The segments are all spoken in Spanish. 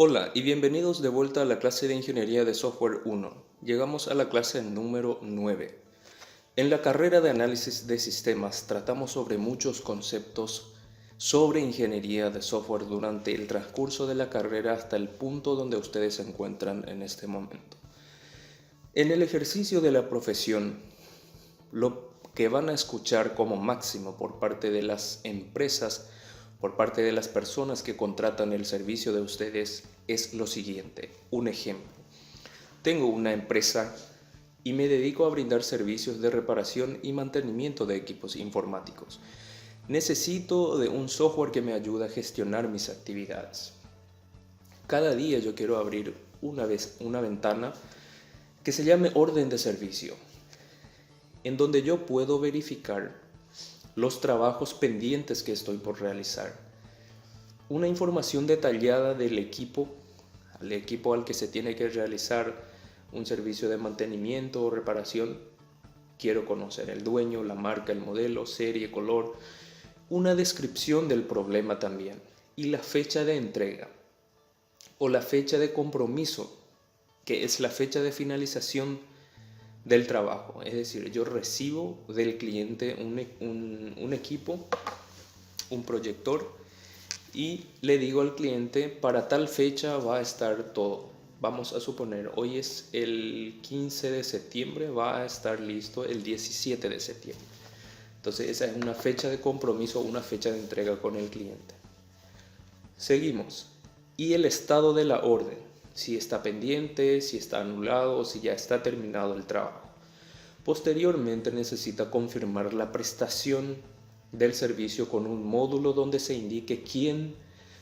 Hola y bienvenidos de vuelta a la clase de Ingeniería de Software 1. Llegamos a la clase número 9. En la carrera de Análisis de Sistemas tratamos sobre muchos conceptos sobre ingeniería de software durante el transcurso de la carrera hasta el punto donde ustedes se encuentran en este momento. En el ejercicio de la profesión, lo que van a escuchar como máximo por parte de las empresas, por parte de las personas que contratan el servicio de ustedes, es lo siguiente. Un ejemplo. Tengo una empresa y me dedico a brindar servicios de reparación y mantenimiento de equipos informáticos. Necesito de un software que me ayude a gestionar mis actividades. Cada día yo quiero abrir una ventana que se llame orden de servicio, en donde yo puedo verificar los trabajos pendientes que estoy por realizar, una información detallada del equipo, al equipo al que se tiene que realizar un servicio de mantenimiento o reparación. Quiero conocer el dueño, la marca, el modelo, serie, color, una descripción del problema también y la fecha de entrega o la fecha de compromiso, que es la fecha de finalización del trabajo. Es decir, yo recibo del cliente un equipo, un proyector, y le digo al cliente, para tal fecha va a estar todo. Vamos a suponer, hoy es el 15 de septiembre, va a estar listo el 17 de septiembre. Entonces esa es una fecha de compromiso, una fecha de entrega con el cliente. Seguimos. Y el estado de la orden, si está pendiente, si está anulado o si ya está terminado el trabajo. Posteriormente necesita confirmar la prestación del servicio con un módulo donde se indique quién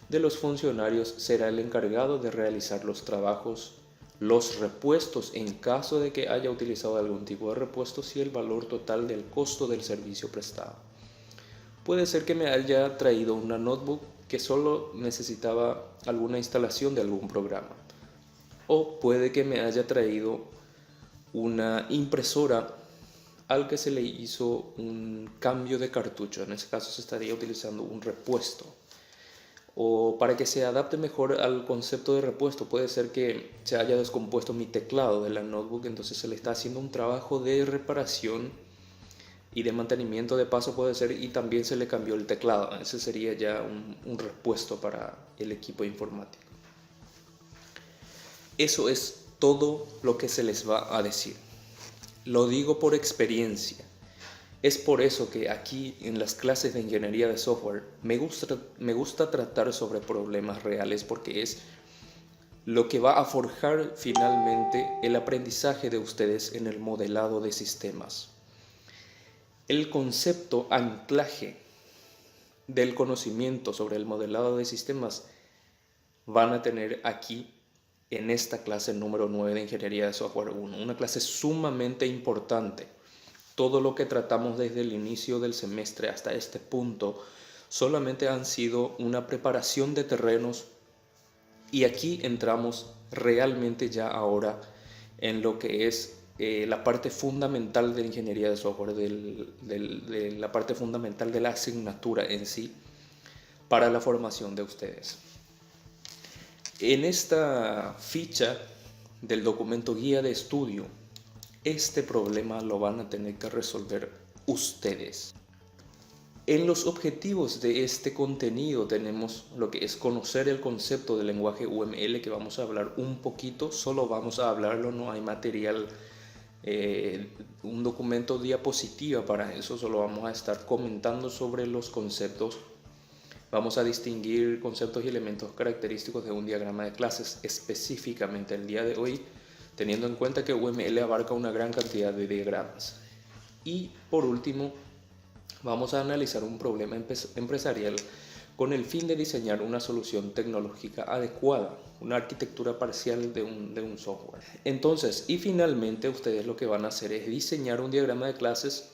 de los funcionarios será el encargado de realizar los trabajos, los repuestos en caso de que haya utilizado algún tipo de repuestos y el valor total del costo del servicio prestado. Puede ser que me haya traído una notebook que solo necesitaba alguna instalación de algún programa, o puede que me haya traído una impresora al que se le hizo un cambio de cartucho. En ese caso se estaría utilizando un repuesto. O para que se adapte mejor al concepto de repuesto, puede ser que se haya descompuesto mi teclado de la notebook, entonces se le está haciendo un trabajo de reparación y de mantenimiento de paso, puede ser, y también se le cambió el teclado. Ese sería ya un repuesto para el equipo informático. Eso es todo lo que se les va a decir. Lo digo por experiencia. Es por eso que aquí en las clases de ingeniería de software me gusta tratar sobre problemas reales, porque es lo que va a forjar finalmente el aprendizaje de ustedes en el modelado de sistemas. El concepto anclaje del conocimiento sobre el modelado de sistemas van a tener aquí en esta clase número 9 de Ingeniería de Software 1, una clase sumamente importante. Todo lo que tratamos desde el inicio del semestre hasta este punto solamente han sido una preparación de terrenos, y aquí entramos realmente ya ahora en lo que es la parte fundamental de la ingeniería de software, de la parte fundamental de la asignatura en sí para la formación de ustedes. En esta ficha del documento guía de estudio, este problema lo van a tener que resolver ustedes. En los objetivos de este contenido tenemos lo que es conocer el concepto del lenguaje UML, que vamos a hablar un poquito, solo vamos a hablarlo, no hay material, un documento diapositiva para eso, solo vamos a estar comentando sobre los conceptos. Vamos a distinguir conceptos y elementos característicos de un diagrama de clases específicamente el día de hoy, teniendo en cuenta que UML abarca una gran cantidad de diagramas. Y por último, vamos a analizar un problema empresarial con el fin de diseñar una solución tecnológica adecuada, una arquitectura parcial de un software. Entonces, y finalmente, ustedes lo que van a hacer es diseñar un diagrama de clases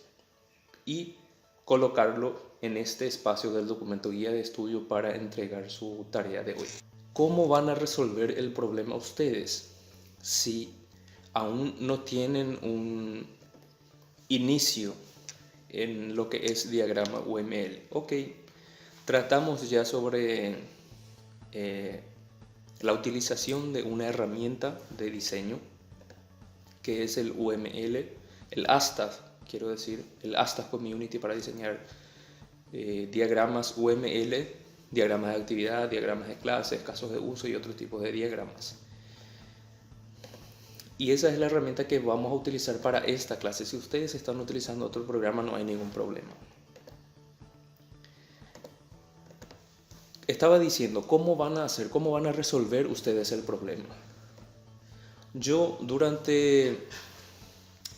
y colocarlo en este espacio del documento guía de estudio para entregar su tarea de hoy. ¿Cómo van a resolver el problema ustedes si aún no tienen un inicio en lo que es diagrama UML? Ok, tratamos ya sobre la utilización de una herramienta de diseño que es el UML, el ASTA, quiero decir, el ASTA Community para diseñar diagramas UML, diagramas de actividad, diagramas de clases, casos de uso y otros tipos de diagramas. Y esa es la herramienta que vamos a utilizar para esta clase. Si ustedes están utilizando otro programa, no hay ningún problema. Estaba diciendo, ¿cómo van a hacer? ¿Cómo van a resolver ustedes el problema? Yo, durante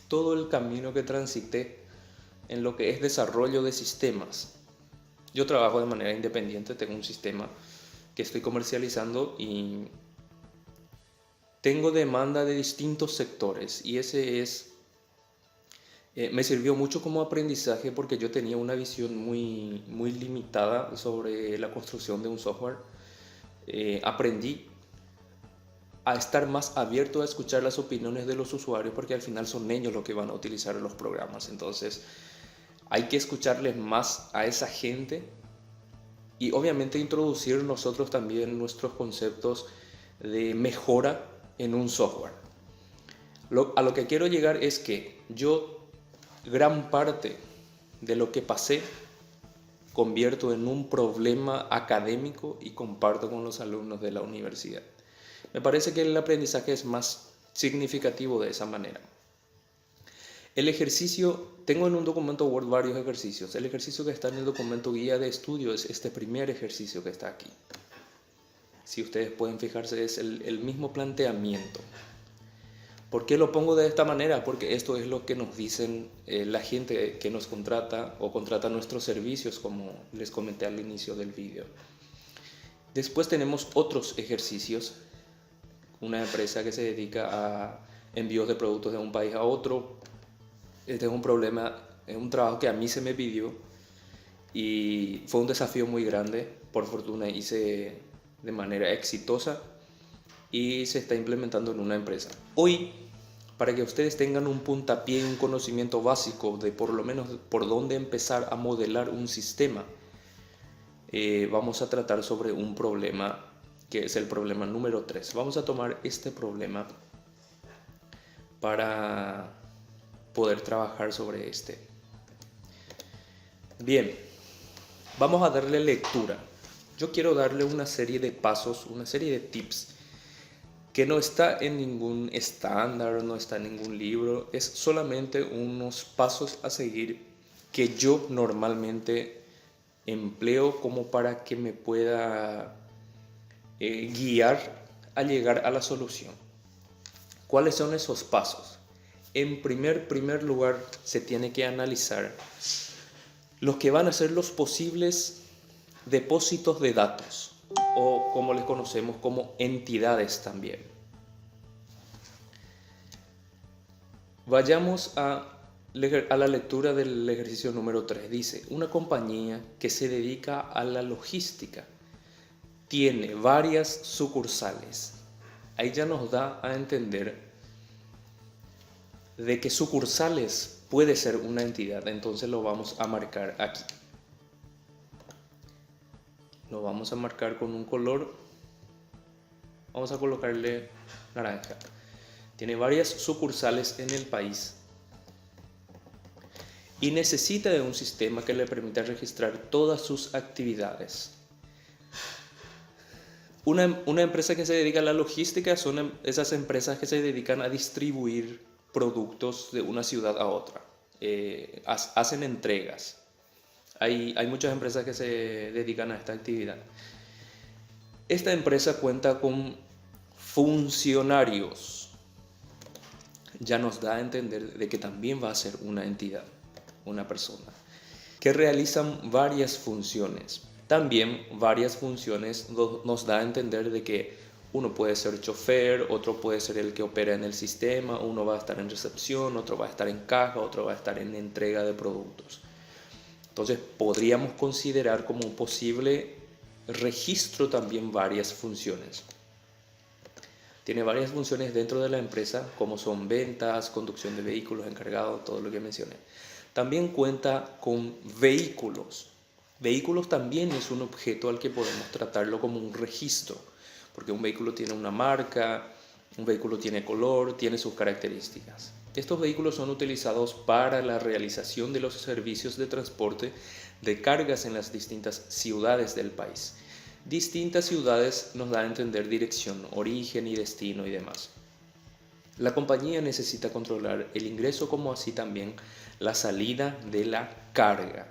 todo el camino que transité en lo que es desarrollo de sistemas, yo trabajo de manera independiente, tengo un sistema que estoy comercializando y tengo demanda de distintos sectores, y me sirvió mucho como aprendizaje porque yo tenía una visión muy limitada sobre la construcción de un software. Aprendí a estar más abierto a escuchar las opiniones de los usuarios, porque al final son ellos los que van a utilizar los programas. Entonces hay que escucharles más a esa gente y obviamente introducir nosotros también nuestros conceptos de mejora en un software. A lo que quiero llegar es que yo gran parte de lo que pasé convierto en un problema académico y comparto con los alumnos de la universidad. Me parece que el aprendizaje es más significativo de esa manera. El ejercicio, tengo en un documento Word varios ejercicios. El ejercicio que está en el documento guía de estudio es este primer ejercicio que está aquí. Si ustedes pueden fijarse, es el mismo planteamiento. ¿Por qué lo pongo de esta manera? Porque esto es lo que nos dicen la gente que nos contrata o contrata nuestros servicios, como les comenté al inicio del vídeo. Después tenemos otros ejercicios. Una empresa que se dedica a envíos de productos de un país a otro. Este es un problema, es un trabajo que a mí se me pidió y fue un desafío muy grande. Por fortuna hice de manera exitosa y se está implementando en una empresa. Hoy, para que ustedes tengan un puntapié y un conocimiento básico de por lo menos por dónde empezar a modelar un sistema, vamos a tratar sobre un problema que es el problema número 3. Vamos a tomar este problema para poder trabajar sobre este. Bien, vamos a darle lectura. Yo quiero darle una serie de pasos, una serie de tips que no está en ningún estándar, no está en ningún libro, es solamente unos pasos a seguir que yo normalmente empleo como para que me pueda guiar a llegar a la solución. ¿Cuáles son esos pasos? En primer lugar, se tiene que analizar los que van a ser los posibles depósitos de datos, o como les conocemos como entidades también. Vayamos a la lectura del ejercicio número 3. Dice, una compañía que se dedica a la logística tiene varias sucursales. Ahí ya nos da a entender de que sucursales puede ser una entidad, entonces lo vamos a marcar aquí. Lo vamos a marcar con un color, vamos a colocarle naranja. Tiene varias sucursales en el país y necesita de un sistema que le permita registrar todas sus actividades. Una empresa que se dedica a la logística son esas empresas que se dedican a distribuir productos de una ciudad a otra, hacen entregas. Hay muchas empresas que se dedican a esta actividad. Esta empresa cuenta con funcionarios. Ya nos da a entender de que también va a ser una entidad, una persona, que realizan varias funciones. También varias funciones nos da a entender de que uno puede ser chofer, otro puede ser el que opera en el sistema, uno va a estar en recepción, otro va a estar en caja, otro va a estar en entrega de productos. Entonces podríamos considerar como un posible registro también varias funciones. Tiene varias funciones dentro de la empresa, como son ventas, conducción de vehículos, encargados, todo lo que mencioné. También cuenta con vehículos. Vehículos también es un objeto al que podemos tratarlo como un registro. porque un vehículo tiene una marca, un vehículo tiene color, tiene sus características. Estos vehículos son utilizados para la realización de los servicios de transporte de cargas en las distintas ciudades del país. Distintas ciudades nos da a entender dirección, origen y destino y demás. La compañía necesita controlar el ingreso como así también la salida de la carga.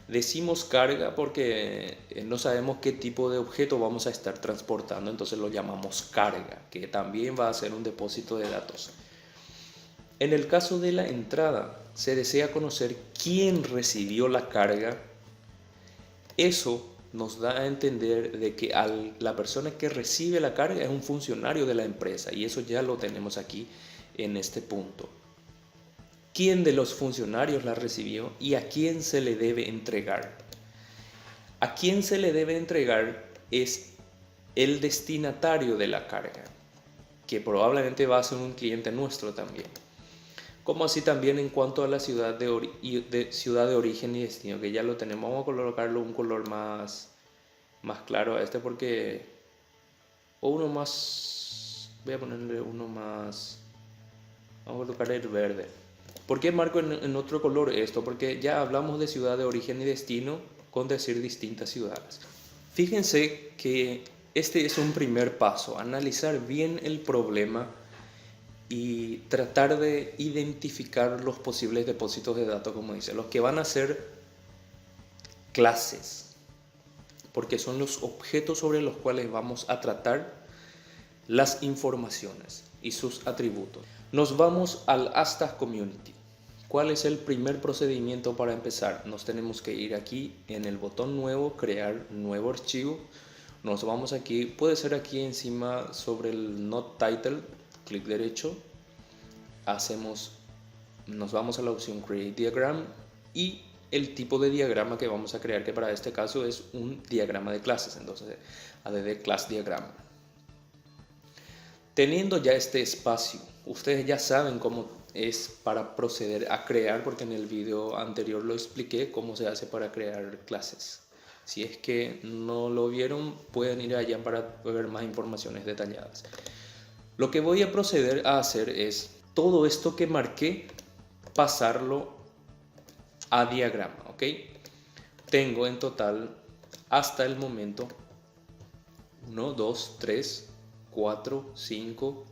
Decimos carga porque no sabemos qué tipo de objeto vamos a estar transportando, entonces lo llamamos carga, que también va a ser un depósito de datos. En el caso de la entrada, se desea conocer quién recibió la carga. Eso nos da a entender de que la persona que recibe la carga es un funcionario de la empresa, y eso ya lo tenemos aquí en este punto. ¿Quién de los funcionarios la recibió y a quién se le debe entregar? A quién se le debe entregar es el destinatario de la carga, que probablemente va a ser un cliente nuestro también. Como así también en cuanto a la ciudad de ciudad de origen y destino, que ya lo tenemos. Vamos a colocarlo un color más claro a este porque... O uno más... Voy a ponerle uno más... Vamos a colocar el verde. ¿Por qué marco en otro color esto? Porque ya hablamos de ciudad de origen y destino con decir distintas ciudades. Fíjense que este es un primer paso, analizar bien el problema y tratar de identificar los posibles depósitos de datos, como dice, los que van a ser clases, porque son los objetos sobre los cuales vamos a tratar las informaciones y sus atributos. Nos vamos al Astas Community. ¿Cuál es el primer procedimiento para empezar? Nos tenemos que ir aquí en el botón nuevo, crear nuevo archivo. Nos vamos aquí, puede ser aquí encima sobre el Not Title, clic derecho. Nos vamos a la opción Create Diagram y el tipo de diagrama que vamos a crear, que para este caso es un diagrama de clases. Entonces, add class diagram. Teniendo ya este espacio, ustedes ya saben cómo es para proceder a crear, porque en el video anterior lo expliqué cómo se hace para crear clases. Si es que no lo vieron, pueden ir allá para ver más informaciones detalladas. Lo que voy a proceder a hacer es todo esto que marqué, pasarlo a diagrama, ¿ok? Tengo en total hasta el momento 1, 2, 3, 4, 5,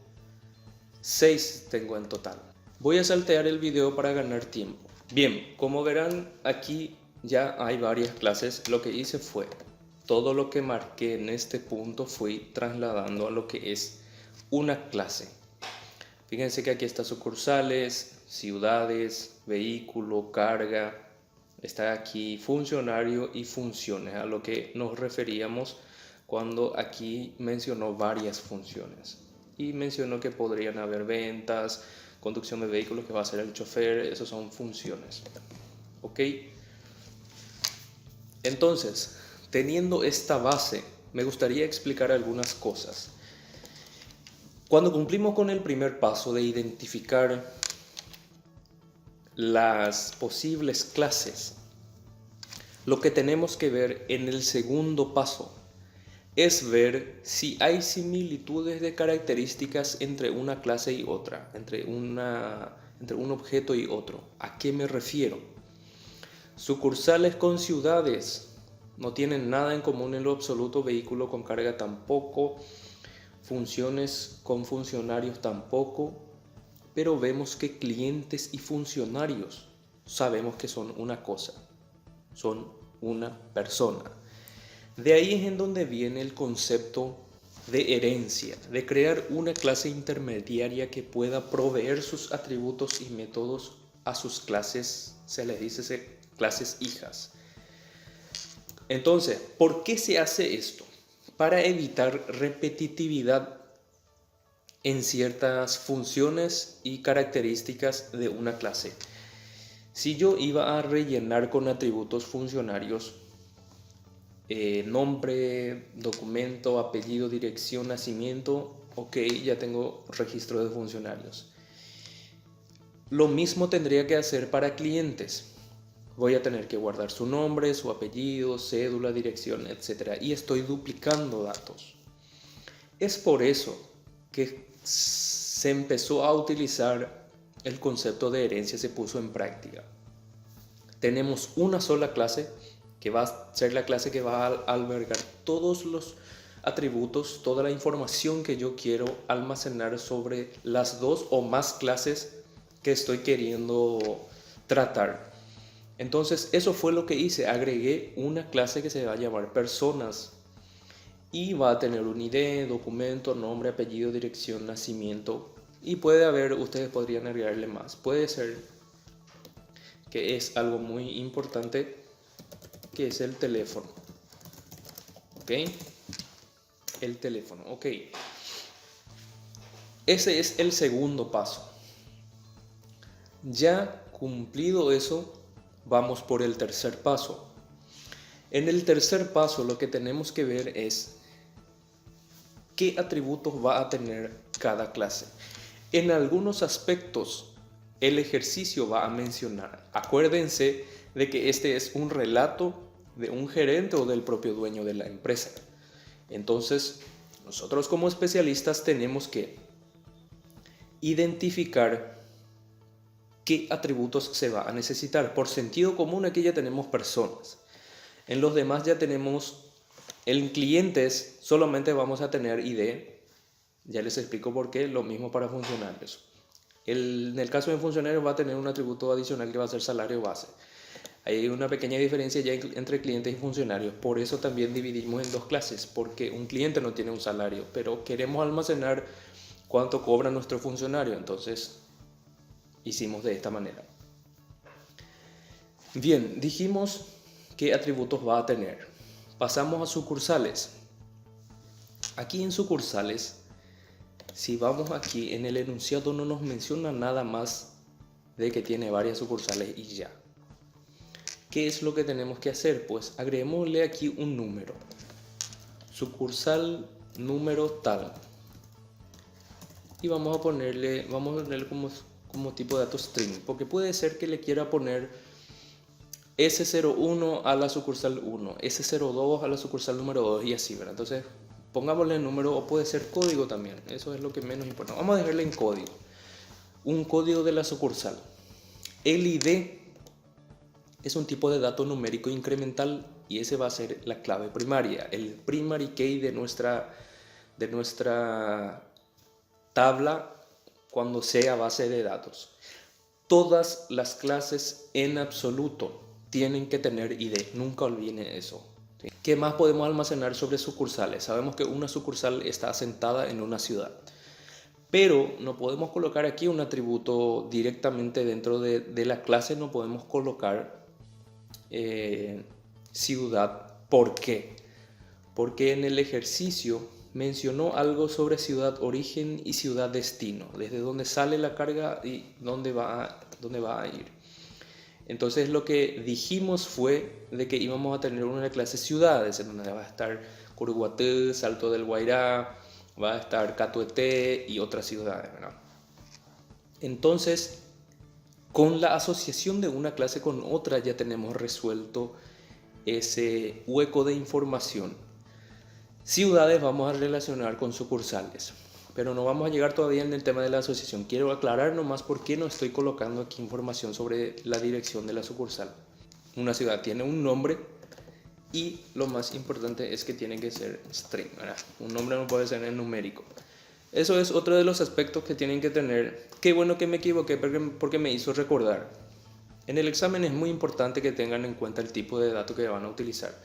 6 tengo en total. Voy a saltear el video para ganar tiempo. Bien, como verán aquí ya hay varias clases. Lo que hice fue todo lo que marqué en este punto fui trasladando a lo que es una clase. Fíjense que aquí está sucursales, ciudades, vehículo, carga. Está aquí funcionario y funciones, a lo que nos referíamos cuando aquí mencionó varias funciones. Y mencionó que podrían haber ventas, conducción de vehículos, que va a ser el chofer, esas son funciones. ¿Ok? Entonces, teniendo esta base, me gustaría explicar algunas cosas. Cuando cumplimos con el primer paso de identificar las posibles clases, lo que tenemos que ver en el segundo paso es ver si hay similitudes de características entre una clase y otra, entre un objeto y otro. ¿A qué me refiero? Sucursales con ciudades no tienen nada en común en lo absoluto, vehículo con carga tampoco, funciones con funcionarios tampoco, pero vemos que clientes y funcionarios sabemos que son una cosa, son una persona. De ahí es en donde viene el concepto de herencia, de crear una clase intermediaria que pueda proveer sus atributos y métodos a sus clases, se les dice clases hijas. Entonces, ¿por qué se hace esto? Para evitar repetitividad en ciertas funciones y características de una clase. Si yo iba a rellenar con atributos funcionarios, nombre, documento, apellido, dirección, nacimiento, ok, ya tengo registro de funcionarios. Lo mismo tendría que hacer para clientes. Voy a tener que guardar su nombre, su apellido, cédula, dirección, etc. Y estoy duplicando datos. Es por eso que se empezó a utilizar el concepto de herencia, se puso en práctica. Tenemos una sola clase que va a ser la clase que va a albergar todos los atributos, toda la información que yo quiero almacenar sobre las dos o más clases que estoy queriendo tratar. Entonces eso fue lo que hice, agregué una clase que se va a llamar personas y va a tener un ID, documento, nombre, apellido, dirección, nacimiento, y puede haber, ustedes podrían agregarle más. Puede ser que es algo muy importante, que es el teléfono. ¿Ok? El teléfono, ok. Ese es el segundo paso. Ya cumplido eso, vamos por el tercer paso. En el tercer paso lo que tenemos que ver es qué atributos va a tener cada clase. En algunos aspectos el ejercicio va a mencionar. Acuérdense de que este es un relato de un gerente o del propio dueño de la empresa. Entonces, nosotros como especialistas tenemos que identificar qué atributos se va a necesitar. Por sentido común aquí ya tenemos personas. En los demás ya tenemos, en clientes solamente vamos a tener ID. Ya les explico por qué, lo mismo para funcionarios. En el caso de funcionarios va a tener un atributo adicional que va a ser salario base. Hay una pequeña diferencia ya entre clientes y funcionarios, por eso también dividimos en dos clases, porque un cliente no tiene un salario, pero queremos almacenar cuánto cobra nuestro funcionario, entonces hicimos de esta manera. Bien, dijimos qué atributos va a tener. Pasamos a sucursales. Aquí en sucursales, si vamos aquí en el enunciado no nos menciona nada más de que tiene varias sucursales y ya. ¿Qué es lo que tenemos que hacer? Pues agreguémosle aquí un número. Sucursal número tal. Y vamos a ponerle como tipo de dato string. Porque puede ser que le quiera poner S01 a la sucursal 1, S02 a la sucursal número 2 y así, ¿verdad? Entonces pongámosle el número, o puede ser código también. Eso es lo que menos importa. Vamos a dejarle en código. Un código de la sucursal. El ID es un tipo de dato numérico incremental y ese va a ser la clave primaria, el primary key de nuestra tabla cuando sea base de datos. Todas las clases en absoluto tienen que tener ID, nunca olviden eso. ¿Sí? ¿Qué más podemos almacenar sobre sucursales? Sabemos que una sucursal está asentada en una ciudad, pero no podemos colocar aquí un atributo directamente dentro de la clase, no podemos colocar ciudad. ¿Por qué? Porque en el ejercicio mencionó algo sobre ciudad origen y ciudad destino, desde dónde sale la carga y dónde va a ir. Entonces lo que dijimos fue de que íbamos a tener una clase ciudades, en donde va a estar Curuguatú, Salto del Guairá, va a estar Catuete y otras ciudades, ¿verdad? Entonces, con la asociación de una clase con otra ya tenemos resuelto ese hueco de información. Ciudades vamos a relacionar con sucursales, pero no vamos a llegar todavía en el tema de la asociación. Quiero aclarar nomás por qué no estoy colocando aquí información sobre la dirección de la sucursal. Una ciudad tiene un nombre y lo más importante es que tiene que ser string, ¿verdad? Un nombre no puede ser en numérico. Eso es otro de los aspectos que tienen que tener. Qué bueno que me equivoqué porque me hizo recordar. En el examen es muy importante que tengan en cuenta el tipo de dato que van a utilizar.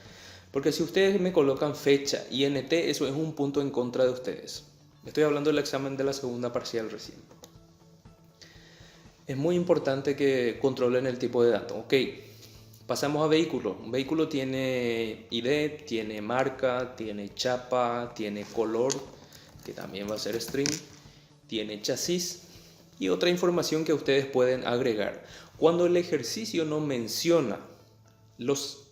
Porque si ustedes me colocan fecha y INT, eso es un punto en contra de ustedes. Estoy hablando del examen de la segunda parcial recién. Es muy importante que controlen el tipo de dato. Ok, pasamos a vehículo. Un vehículo tiene ID, tiene marca, tiene chapa, tiene color, que también va a ser string, tiene chasis y otra información que ustedes pueden agregar. Cuando el ejercicio no menciona los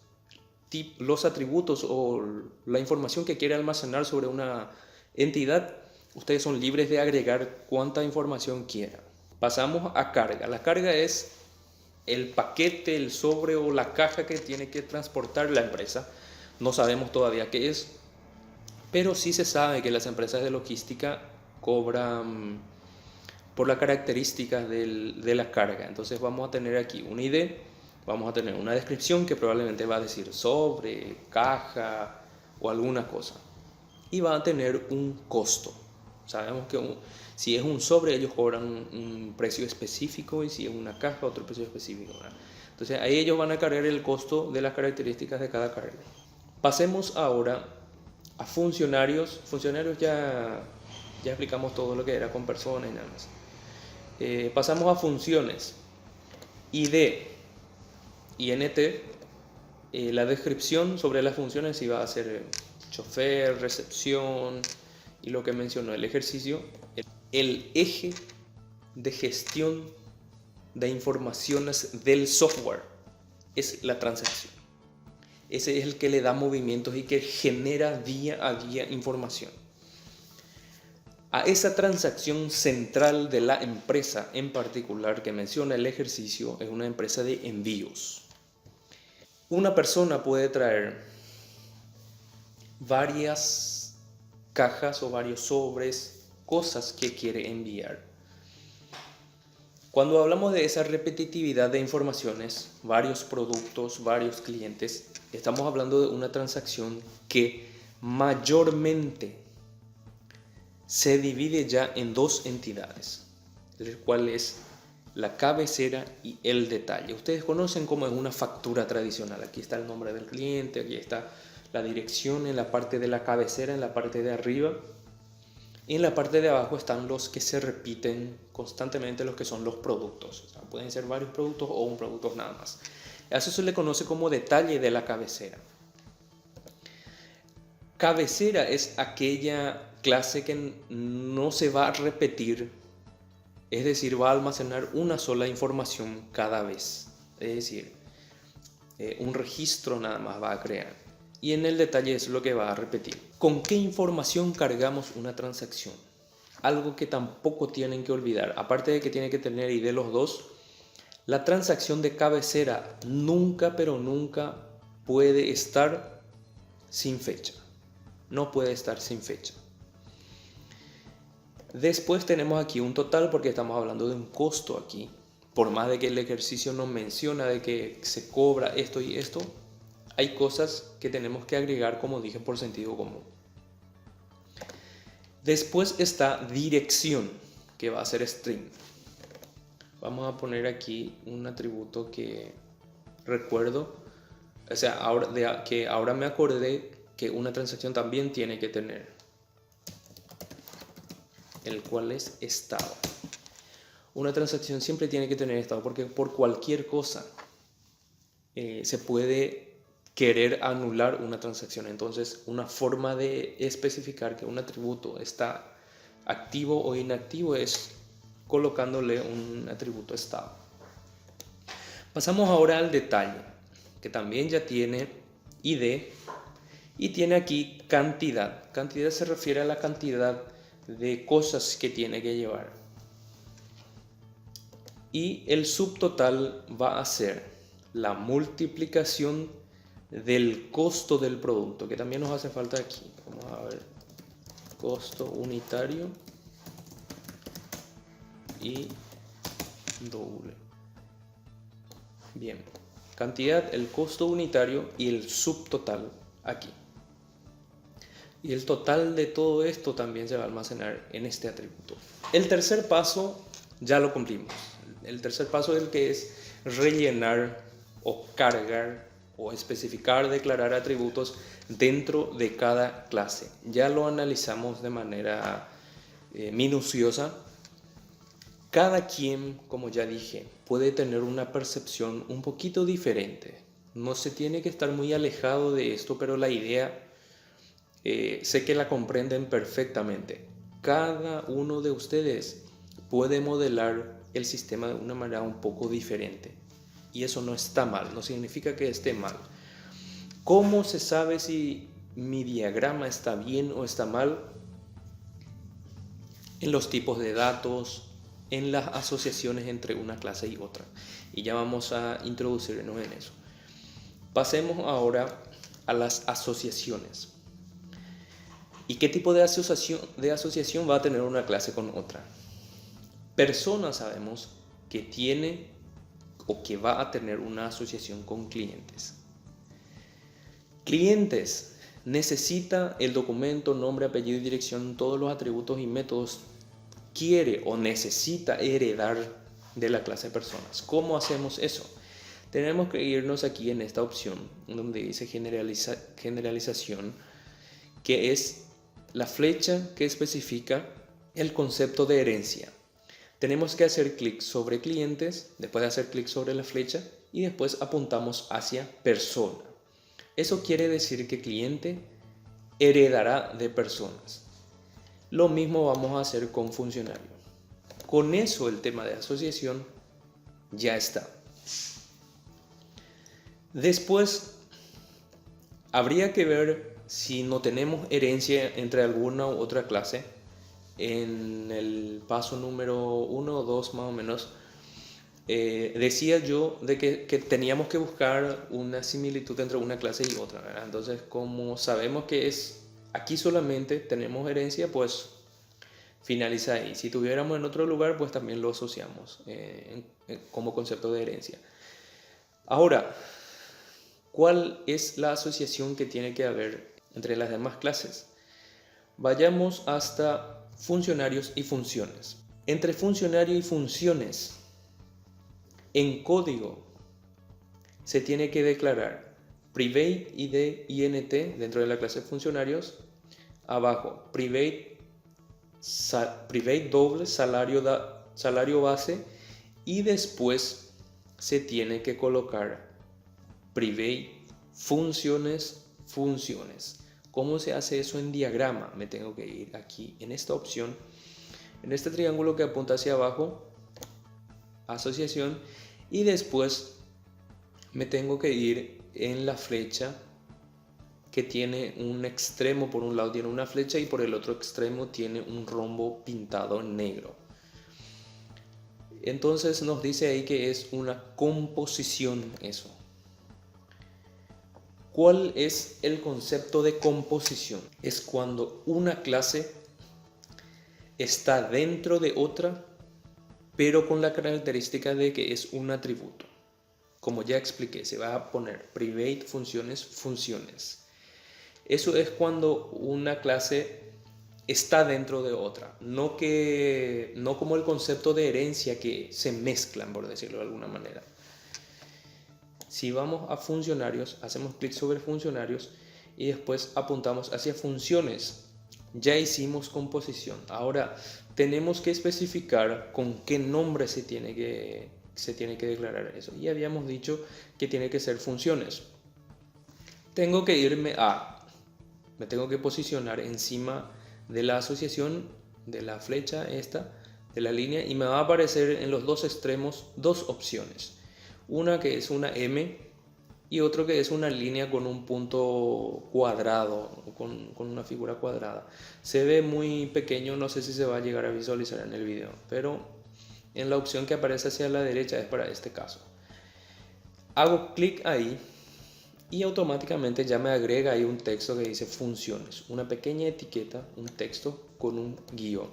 atributos o la información que quiere almacenar sobre una entidad, ustedes son libres de agregar cuánta información quieran. Pasamos a carga. La carga es el paquete, el sobre o la caja que tiene que transportar la empresa. No sabemos todavía qué es, Pero sí se sabe que las empresas de logística cobran por las características de la carga. Entonces vamos a tener aquí un ID, vamos a tener una descripción que probablemente va a decir sobre, caja o alguna cosa. Y va a tener un costo. Sabemos que si es un sobre, ellos cobran un precio específico, y si es una caja, otro precio específico, ¿verdad? Entonces ahí ellos van a cargar el costo de las características de cada carga. Pasemos ahora a funcionarios. Funcionarios ya explicamos todo lo que era con personas y nada más. Pasamos a funciones. ID, INT, la descripción sobre las funciones iba a ser chofer, recepción y lo que mencionó el ejercicio. El eje de gestión de informaciones del software es la transacción. Ese es el que le da movimientos y que genera día a día información. A esa transacción central de la empresa en particular que menciona el ejercicio es una empresa de envíos. Una persona puede traer varias cajas o varios sobres, cosas que quiere enviar. Cuando hablamos de esa repetitividad de informaciones, varios productos, varios clientes, estamos hablando de una transacción que mayormente se divide ya en dos entidades, el cual es la cabecera y el detalle. Ustedes conocen cómo es una factura tradicional. Aquí está el nombre del cliente, aquí está la dirección en la parte de la cabecera, en la parte de arriba. Y en la parte de abajo están los que se repiten constantemente, los que son los productos. O sea, pueden ser varios productos o un producto nada más. A eso se le conoce como detalle de la cabecera. Cabecera es aquella clase que no se va a repetir, es decir, va a almacenar una sola información cada vez. Es decir, un registro nada más va a crear. Y en el detalle es lo que va a repetir. ¿Con qué información cargamos una transacción? Algo que tampoco tienen que olvidar, aparte de que tiene que tener ID los dos, la transacción de cabecera nunca, pero nunca puede estar sin fecha. No puede estar sin fecha. Después tenemos aquí un total porque estamos hablando de un costo aquí. Por más de que el ejercicio nos menciona de que se cobra esto y esto, hay cosas que tenemos que agregar, como dije, por sentido común. Después está dirección, que va a ser string. Vamos a poner aquí un atributo que recuerdo, o sea, ahora me acordé que una transacción también tiene que tener, el cual es estado. Una transacción siempre tiene que tener estado porque por cualquier cosa se puede querer anular una transacción. Entonces, una forma de especificar que un atributo está activo o inactivo es colocándole un atributo estado. Pasamos ahora al detalle, que también ya tiene ID y tiene aquí cantidad. Cantidad se refiere a la cantidad de cosas que tiene que llevar. Y el subtotal va a ser la multiplicación del costo del producto, que también nos hace falta aquí. Vamos a ver, costo unitario y doble. Bien, cantidad, el costo unitario y el subtotal aquí. Y el total de todo esto también se va a almacenar en este atributo. El tercer paso ya lo cumplimos. El tercer paso es el que es rellenar o cargar o especificar, declarar atributos dentro de cada clase. Ya lo analizamos de manera minuciosa. Cada quien, como ya dije, puede tener una percepción un poquito diferente. No se tiene que estar muy alejado de esto, pero la idea sé que la comprenden perfectamente. Cada uno de ustedes puede modelar el sistema de una manera un poco diferente. Y eso no está mal, no significa que esté mal. ¿Cómo se sabe si mi diagrama está bien o está mal? En los tipos de datos, en las asociaciones entre una clase y otra. Y ya vamos a introducirnos en eso. Pasemos ahora a las asociaciones. ¿Y qué tipo de asociación va a tener una clase con otra? Persona sabemos que tiene o que va a tener una asociación con clientes. Clientes necesita el documento, nombre, apellido y dirección, todos los atributos y métodos. Quiere o necesita heredar de la clase de personas. ¿Cómo hacemos eso? Tenemos que irnos aquí en esta opción donde dice generalización, que es la flecha que especifica el concepto de herencia. Tenemos que hacer clic sobre clientes, después de hacer clic sobre la flecha y después apuntamos hacia persona. Eso quiere decir que cliente heredará de personas. Lo mismo vamos a hacer con funcionario. Con eso el tema de asociación ya está. Después habría que ver si no tenemos herencia entre alguna u otra clase. En el paso número 1 o 2 más o menos, decía yo de que teníamos que buscar una similitud entre una clase y otra, ¿verdad? Entonces, como sabemos que es aquí solamente tenemos herencia, pues finaliza ahí. Si tuviéramos en otro lugar, pues también lo asociamos como concepto de herencia. Ahora, ¿cuál es la asociación que tiene que haber entre las demás clases? Vayamos hasta funcionarios y funciones. Entre funcionario y funciones, en código se tiene que declarar private ID INT dentro de la clase de funcionarios, abajo private doble salario base y después se tiene que colocar private funciones. ¿Cómo se hace eso en diagrama? Me tengo que ir aquí en esta opción, en este triángulo que apunta hacia abajo, asociación, y después me tengo que ir en la flecha que tiene un extremo, por un lado tiene una flecha y por el otro extremo tiene un rombo pintado en negro. Entonces nos dice ahí que es una composición eso. ¿Cuál es el concepto de composición? Es cuando una clase está dentro de otra, pero con la característica de que es un atributo. Como ya expliqué, se va a poner private funciones. Eso es cuando una clase está dentro de otra, no como el concepto de herencia que se mezclan, por decirlo de alguna manera. Si vamos a funcionarios, hacemos clic sobre funcionarios y después apuntamos hacia funciones. Ya hicimos composición. Ahora tenemos que especificar con qué nombre se tiene que declarar eso. Y habíamos dicho que tiene que ser funciones. Tengo que me tengo que posicionar encima de la asociación, de la flecha esta, de la línea, y me va a aparecer en los dos extremos dos opciones. Una que es una M y otro que es una línea con un punto cuadrado, con una figura cuadrada. Se ve muy pequeño, no sé si se va a llegar a visualizar en el video, pero en la opción que aparece hacia la derecha es para este caso. Hago clic ahí y automáticamente ya me agrega ahí un texto que dice funciones, una pequeña etiqueta, un texto con un guión.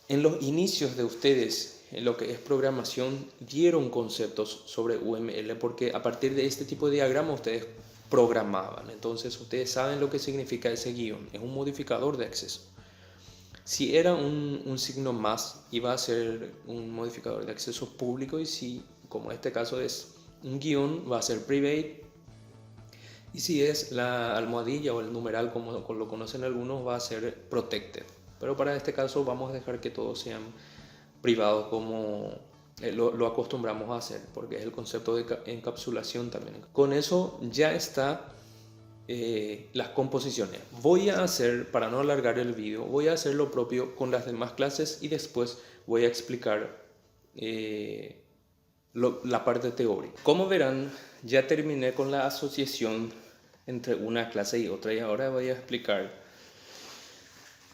En los inicios de ustedes, en lo que es programación, dieron conceptos sobre UML porque a partir de este tipo de diagrama ustedes programaban. Entonces ustedes saben lo que significa ese guión. Es un modificador de acceso. Si era un signo más, iba a ser un modificador de acceso público, y si, como en este caso es un guión, va a ser private, y si es la almohadilla o el numeral como lo conocen algunos, va a ser protected. Pero para este caso vamos a dejar que todos sean privados como lo acostumbramos a hacer, porque es el concepto de encapsulación también. Con eso ya está las composiciones. Voy a hacer, para no alargar el vídeo, voy a hacer lo propio con las demás clases y después voy a explicar la parte teórica. Como verán, ya terminé con la asociación entre una clase y otra, y ahora voy a explicar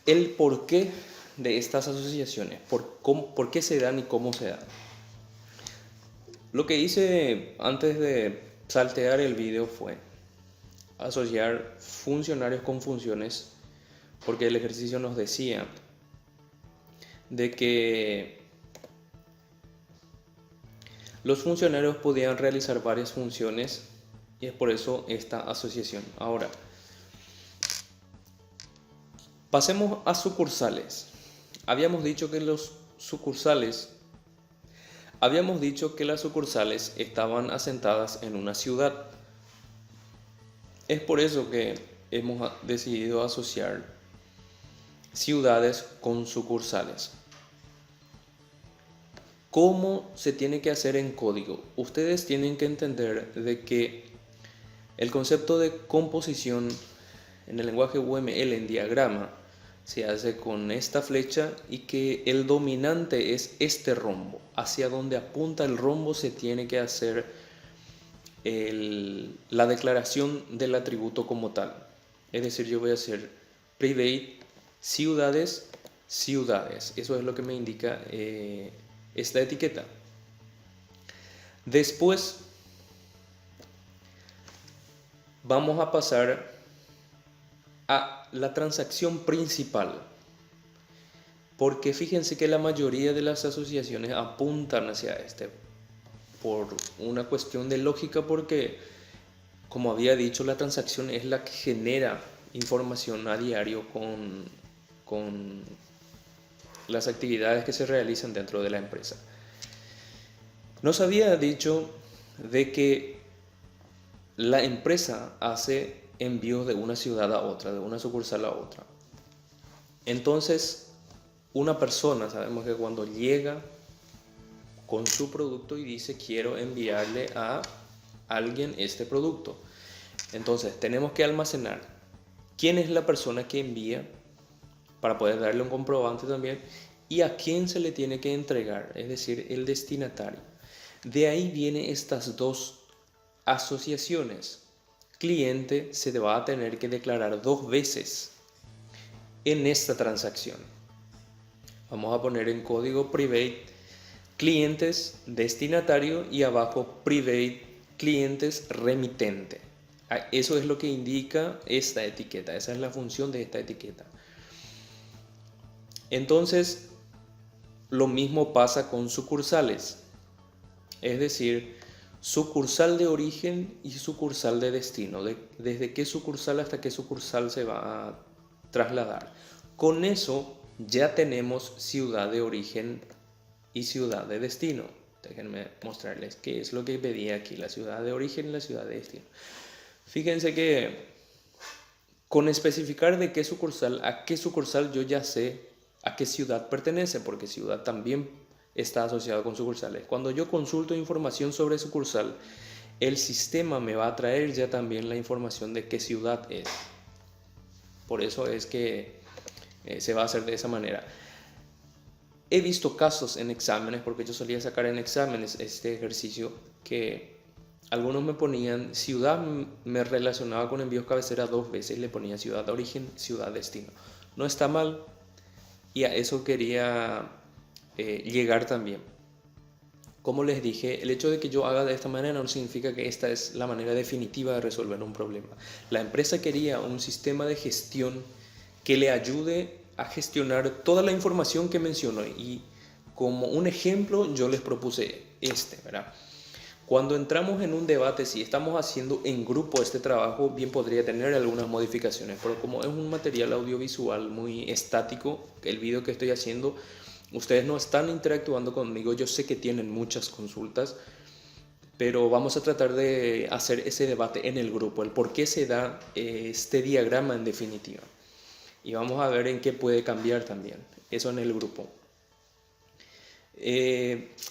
el porqué de estas asociaciones, por qué se dan y cómo se dan. Lo que hice antes de saltear el vídeo fue asociar funcionarios con funciones, porque el ejercicio nos decía de que los funcionarios podían realizar varias funciones y es por eso esta asociación. Ahora, pasemos a sucursales. Habíamos dicho que las sucursales estaban asentadas en una ciudad. Es por eso que hemos decidido asociar ciudades con sucursales. ¿Cómo se tiene que hacer en código? Ustedes tienen que entender de que el concepto de composición en el lenguaje UML en diagrama se hace con esta flecha y que el dominante es este rombo. Hacia donde apunta el rombo se tiene que hacer la declaración del atributo como tal. Es decir, yo voy a hacer private ciudades, ciudades. Eso es lo que me indica esta etiqueta. Después vamos a pasar a la transacción principal, porque fíjense que la mayoría de las asociaciones apuntan hacia este por una cuestión de lógica, porque como había dicho, la transacción es la que genera información a diario con las actividades que se realizan dentro de la empresa. Nos había dicho de que la empresa hace envíos de una ciudad a otra, de una sucursal a otra. Entonces, una persona, sabemos que cuando llega con su producto y dice quiero enviarle a alguien este producto, entonces tenemos que almacenar quién es la persona que envía para poder darle un comprobante también y a quién se le tiene que entregar, es decir, el destinatario. De ahí vienen estas dos asociaciones. Cliente se va a tener que declarar 2 veces en esta transacción. Vamos a poner en código private clientes destinatario y abajo private clientes remitente. Eso es lo que indica esta etiqueta, esa es la función de esta etiqueta. Entonces, lo mismo pasa con sucursales, es decir, sucursal de origen y sucursal de destino, desde qué sucursal hasta qué sucursal se va a trasladar. Con eso ya tenemos ciudad de origen y ciudad de destino. Déjenme mostrarles qué es lo que pedía aquí, la ciudad de origen y la ciudad de destino. Fíjense que con especificar de qué sucursal a qué sucursal yo ya sé a qué ciudad pertenece, porque ciudad también está asociado con sucursales. Cuando yo consulto información sobre sucursal, el sistema me va a traer ya también la información de qué ciudad es. Por eso es que se va a hacer de esa manera. He visto casos en exámenes, porque yo solía sacar en exámenes este ejercicio, que algunos me ponían ciudad, me relacionaba con envíos cabecera 2 veces, le ponía ciudad de origen, ciudad destino. No está mal y a eso quería llegar también. Como les dije, el hecho de que yo haga de esta manera no significa que esta es la manera definitiva de resolver un problema. La empresa quería un sistema de gestión que le ayude a gestionar toda la información que menciono, y como un ejemplo yo les propuse ¿verdad? Cuando entramos en un debate, si estamos haciendo en grupo este trabajo, bien podría tener algunas modificaciones, pero como es un material audiovisual muy estático, el video que estoy haciendo, ustedes no están interactuando conmigo, yo sé que tienen muchas consultas, pero vamos a tratar de hacer ese debate en el grupo, el por qué se da este diagrama en definitiva. Y vamos a ver en qué puede cambiar también, eso en el grupo.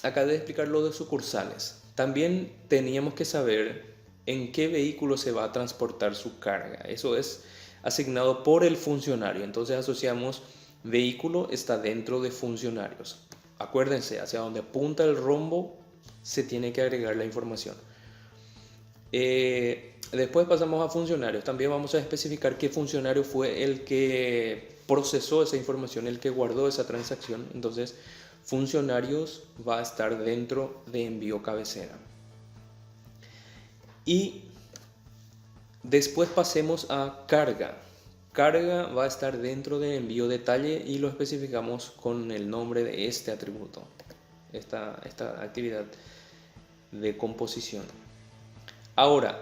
Acá de explicar lo de sucursales. También teníamos que saber en qué vehículo se va a transportar su carga. Eso es asignado por el funcionario. Entonces asociamos vehículo está dentro de funcionarios. Acuérdense, hacia donde apunta el rombo se tiene que agregar la información. Después pasamos a funcionarios. También vamos a especificar qué funcionario fue el que procesó esa información, el que guardó esa transacción. Entonces, funcionarios va a estar dentro de envío cabecera. Y Después pasemos a carga. Carga va a estar dentro de envío detalle y lo especificamos con el nombre de este atributo, esta actividad de composición. Ahora,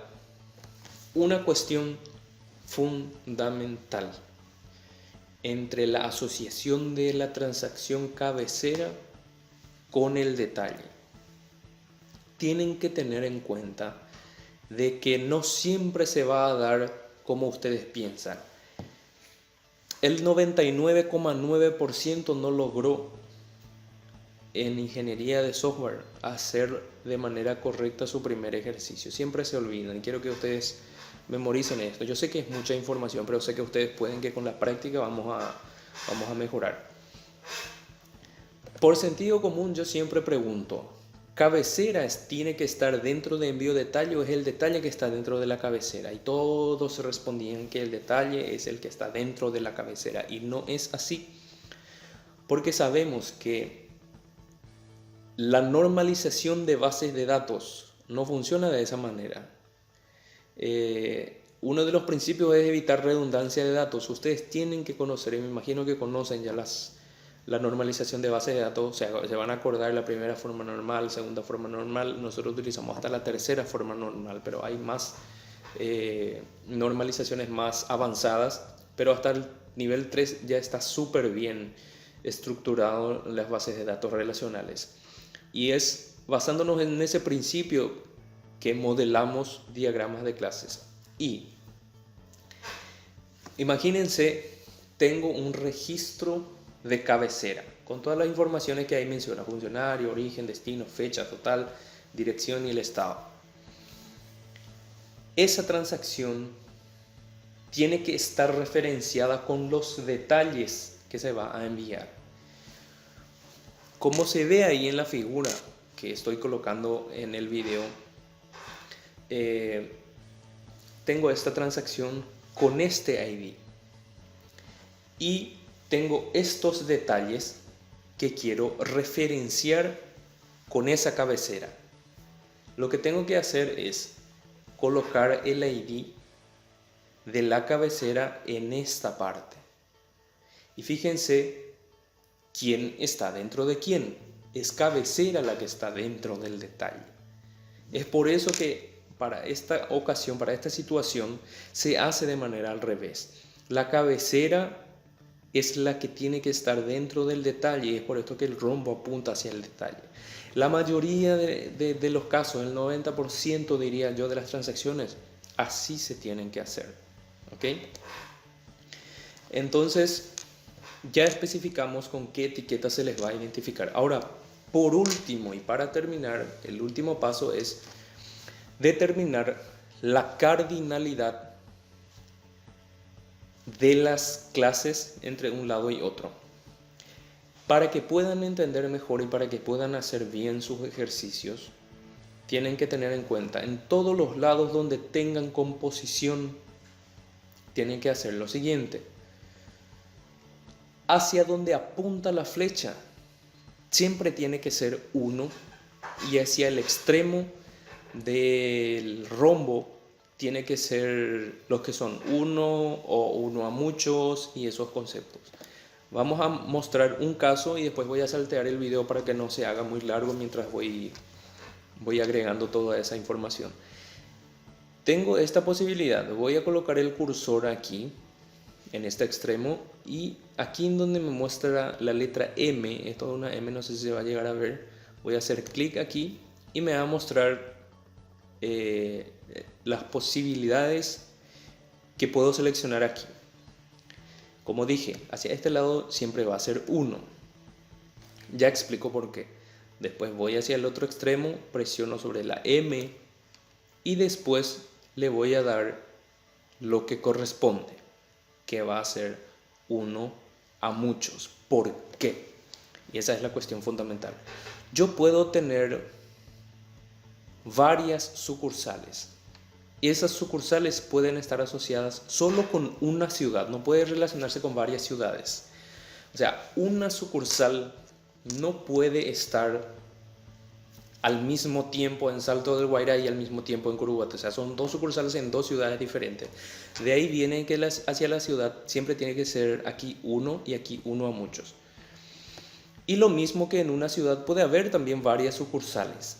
una cuestión fundamental entre la asociación de la transacción cabecera con el detalle. Tienen que tener en cuenta de que no siempre se va a dar como ustedes piensan. El 99,9% no logró en ingeniería de software hacer de manera correcta su primer ejercicio. Siempre se olvidan. Quiero que ustedes memoricen esto. Yo sé que es mucha información, pero sé que ustedes pueden, que con la práctica vamos a mejorar. Por sentido común yo siempre pregunto, ¿cabecera tiene que estar dentro de envío detalle o es el detalle que está dentro de la cabecera? Y todos respondían que el detalle es el que está dentro de la cabecera, y no es así, porque sabemos que la normalización de bases de datos no funciona de esa manera. Uno de los principios es evitar redundancia de datos. Ustedes tienen que conocer, y me imagino que conocen ya la normalización de bases de datos. O sea, se van a acordar la primera forma normal, segunda forma normal. Nosotros utilizamos hasta la tercera forma normal, pero hay más normalizaciones más avanzadas, pero hasta el nivel 3 ya está súper bien estructurado las bases de datos relacionales. Y es basándonos en ese principio que modelamos diagramas de clases. Y imagínense, tengo un registro de cabecera con todas las informaciones que ahí menciona: funcionario, origen, destino, fecha, total, dirección y el estado. Esa transacción tiene que estar referenciada con los detalles que se va a enviar. Como se ve ahí en la figura que estoy colocando en el video, tengo esta transacción con este ID y tengo estos detalles que quiero referenciar con esa cabecera. Lo que tengo que hacer es colocar el ID de la cabecera en esta parte. Y fíjense quién está dentro de quién. Es cabecera la que está dentro del detalle. Es por eso que para esta ocasión, para esta situación, se hace de manera al revés. La cabecera es la que tiene que estar dentro del detalle, y es por esto que el rombo apunta hacia el detalle. La mayoría de los casos, el 90% diría yo de las transacciones, así se tienen que hacer. ¿Ok? Entonces, ya especificamos con qué etiqueta se les va a identificar. Ahora, por último y para terminar, el último paso es determinar la cardinalidad de las clases entre un lado y otro. Para que puedan entender mejor y para que puedan hacer bien sus ejercicios, tienen que tener en cuenta, en todos los lados donde tengan composición, tienen que hacer lo siguiente: hacia donde apunta la flecha siempre tiene que ser 1, y hacia el extremo del rombo tiene que ser los que son 1 o 1 a muchos y esos conceptos. Vamos a mostrar un caso y después voy a saltear el video para que no se haga muy largo mientras voy agregando toda esa información. Tengo esta posibilidad, voy a colocar el cursor aquí en este extremo, y aquí en donde me muestra la letra M, esto es una M, no sé si se va a llegar a ver, voy a hacer clic aquí y me va a mostrar las posibilidades que puedo seleccionar aquí. Como dije, hacia este lado siempre va a ser 1. Ya explico por qué. Después voy hacia el otro extremo, presiono sobre la M y después le voy a dar lo que corresponde, que va a ser 1 a muchos. ¿Por qué? Y esa es la cuestión fundamental. Yo puedo tener varias sucursales, y esas sucursales pueden estar asociadas solo con una ciudad, no puede relacionarse con varias ciudades. O sea, una sucursal no puede estar al mismo tiempo en Salto del Guaira y al mismo tiempo en Curuguato. O sea, son dos sucursales en dos ciudades diferentes. De ahí viene que hacia la ciudad siempre tiene que ser aquí uno y aquí uno a muchos. Y lo mismo que en una ciudad puede haber también varias sucursales.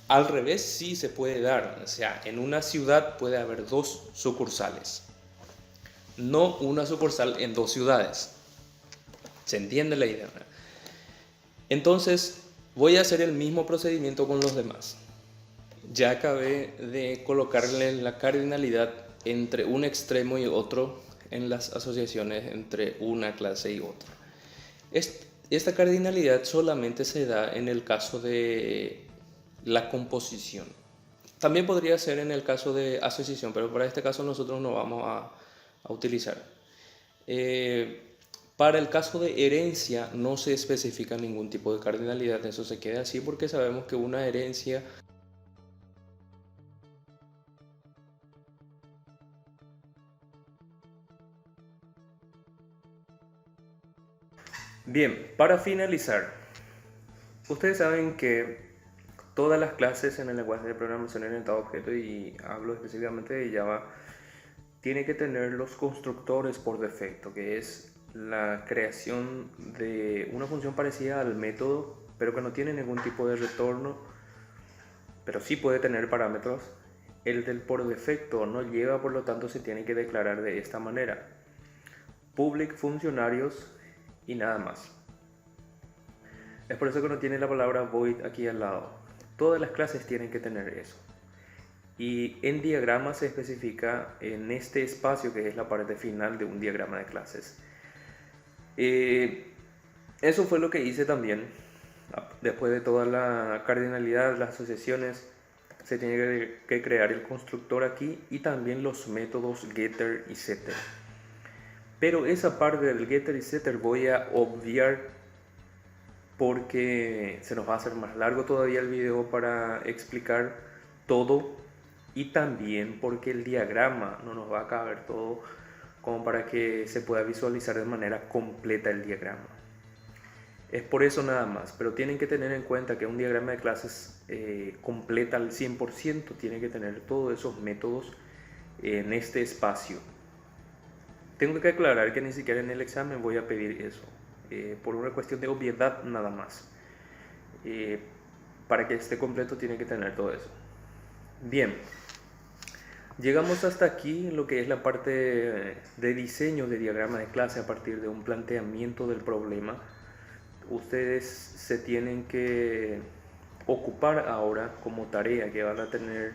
Al revés sí se puede dar. O sea, en una ciudad puede haber dos sucursales. No una sucursal en dos ciudades. ¿Se entiende la idea? Entonces, voy a hacer el mismo procedimiento con los demás. Ya acabé de colocarle la cardinalidad entre un extremo y otro en las asociaciones entre una clase y otra. Esta cardinalidad solamente se da en el caso de la composición. También podría ser en el caso de asociación, pero para este caso nosotros no vamos a utilizar. Para el caso de herencia no se especifica ningún tipo de cardinalidad, eso se queda así porque sabemos que una herencia Bien, para finalizar, ustedes saben que todas las clases en el lenguaje de programación orientado a objetos, y hablo específicamente de Java, tiene que tener los constructores por defecto, que es la creación de una función parecida al método, pero que no tiene ningún tipo de retorno, pero sí puede tener parámetros. El del por defecto no lleva, por lo tanto se tiene que declarar de esta manera: public funcionarios y nada más. Es por eso que no tiene la palabra void aquí al lado. Todas las clases tienen que tener eso. Y en diagrama se especifica en este espacio, que es la parte final de un diagrama de clases. Eso fue lo que hice también. Después de toda la cardinalidad, las asociaciones, se tiene que crear el constructor aquí y también los métodos getter y setter. Pero esa parte del getter y setter voy a obviar porque se nos va a hacer más largo todavía el video para explicar todo, y también porque el diagrama no nos va a caber todo como para que se pueda visualizar de manera completa el diagrama. Es por eso nada más, pero tienen que tener en cuenta que un diagrama de clases completa al 100% tiene que tener todos esos métodos en este espacio. Tengo que aclarar que ni siquiera en el examen voy a pedir eso, por una cuestión de obviedad nada más. Para que esté completo tiene que tener todo eso. Bien, llegamos hasta aquí en lo que es la parte de diseño de diagrama de clase a partir de un planteamiento del problema. Ustedes se tienen que ocupar ahora como tarea que van a tener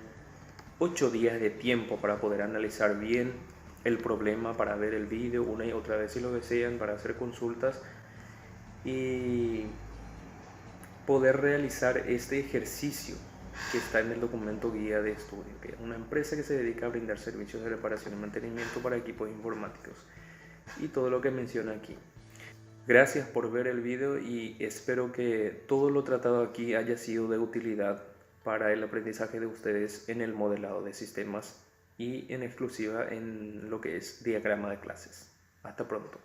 8 días de tiempo para poder analizar bien el problema, para ver el vídeo una y otra vez si lo desean, para hacer consultas y poder realizar este ejercicio que está en el documento guía de estudio, que es una empresa que se dedica a brindar servicios de reparación y mantenimiento para equipos informáticos y todo lo que menciona aquí. Gracias por ver el video y espero que todo lo tratado aquí haya sido de utilidad para el aprendizaje de ustedes en el modelado de sistemas y en exclusiva en lo que es diagrama de clases. Hasta pronto.